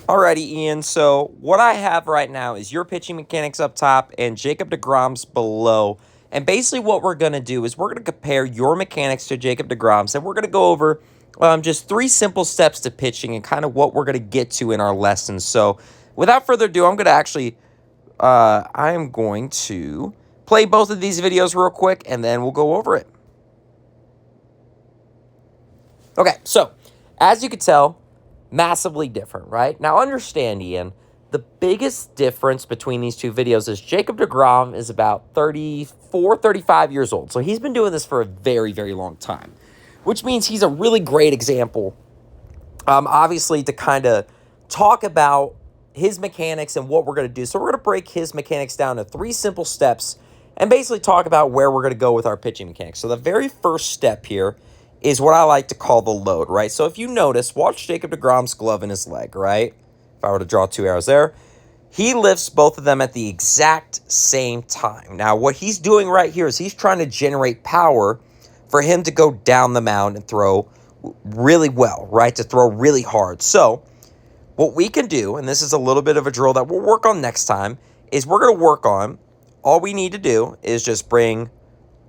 Alrighty, Ian. So what I have right now is your pitching mechanics up top and Jacob deGrom's below. And basically what we're going to do is we're going to compare your mechanics to Jacob deGrom's, and we're going to go over just 3 simple steps to pitching and kind of what we're going to get to in our lessons. So without further ado, I'm going to actually, I am going to play both of these videos real quick, and then we'll go over it. Okay, so as you can tell, massively different, right? Now understand, Ian, the biggest difference between these two videos is Jacob deGrom is about 34, 35 years old. So he's been doing this for a very, very long time, which means he's a really great example, obviously, to kind of talk about his mechanics and what we're going to do. So we're going to break his mechanics down to 3 simple steps and basically talk about where we're going to go with our pitching mechanics. So the very first step here is what I like to call the load, right? So if you notice, watch Jacob deGrom's glove in his leg, right? If I were to draw 2 arrows there, he lifts both of them at the exact same time. Now, what he's doing right here is he's trying to generate power for him to go down the mound and throw really well, right? To throw really hard. So what we can do, and this is a little bit of a drill that we'll work on next time, is we're going to work on, all we need to do is just bring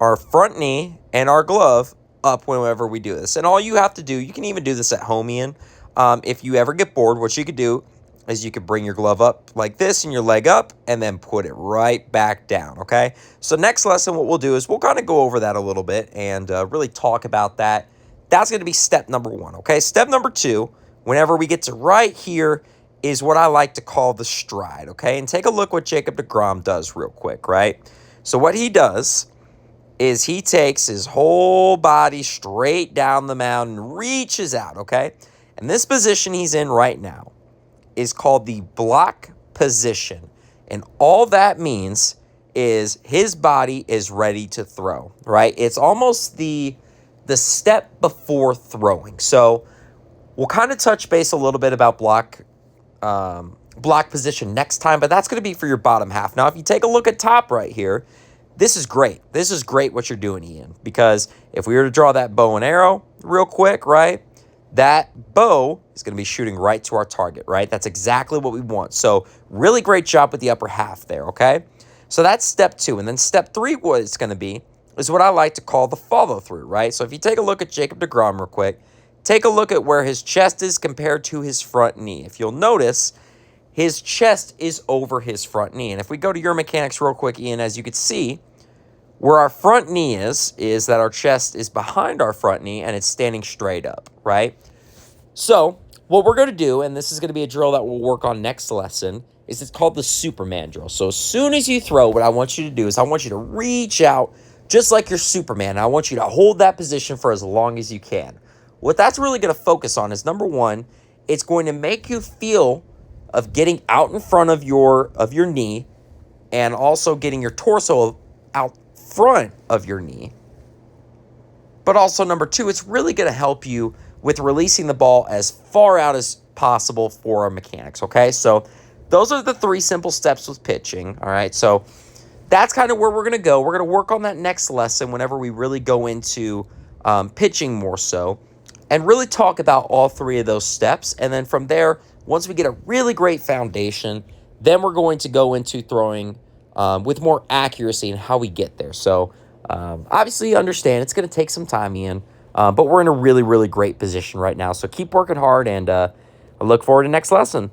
our front knee and our glove up whenever we do this. And all you have to do, you can even do this at home, Ian. If you ever get bored, what you could do is you could bring your glove up like this and your leg up and then put it right back down, okay? So next lesson, what we'll do is we'll kind of go over that a little bit and really talk about that. That's going to be step number 1, okay? Step number 2, whenever we get to right here, is what I like to call the stride, okay? And take a look what Jacob deGrom does real quick, right? So what he does is he takes his whole body straight down the mound and reaches out, okay? And this position he's in right now is called the block position. And all that means is his body is ready to throw, right? It's almost the step before throwing. So we'll kind of touch base a little bit about block position next time, but that's going to be for your bottom half. Now, if you take a look at top right here, this is great. This is great what you're doing, Ian, because if we were to draw that bow and arrow real quick, right, that bow is going to be shooting right to our target, right? That's exactly what we want. So really great job with the upper half there, okay? So that's step 2. And then step 3, what it's going to be is what I like to call the follow through, right? So if you take a look at Jacob deGrom real quick, take a look at where his chest is compared to his front knee. If you'll notice, his chest is over his front knee. And if we go to your mechanics real quick, Ian, as you can see, where our front knee is that our chest is behind our front knee and it's standing straight up, right? So what we're going to do, and this is going to be a drill that we'll work on next lesson, is it's called the Superman drill. So as soon as you throw, what I want you to do is I want you to reach out just like you're Superman. And I want you to hold that position for as long as you can. What that's really going to focus on is, number 1, it's going to make you feel of getting out in front of your knee and also getting your torso out front of your knee. But also, number 2, it's really going to help you with releasing the ball as far out as possible for our mechanics, okay? So those are the 3 simple steps with pitching, all right? So that's kind of where we're going to go. We're going to work on that next lesson whenever we really go into pitching more so and really talk about all 3 of those steps. And then from there, once we get a really great foundation, then we're going to go into throwing with more accuracy and how we get there. So obviously, understand it's going to take some time, Ian, but we're in a really, really great position right now. So keep working hard, and I look forward to next lesson.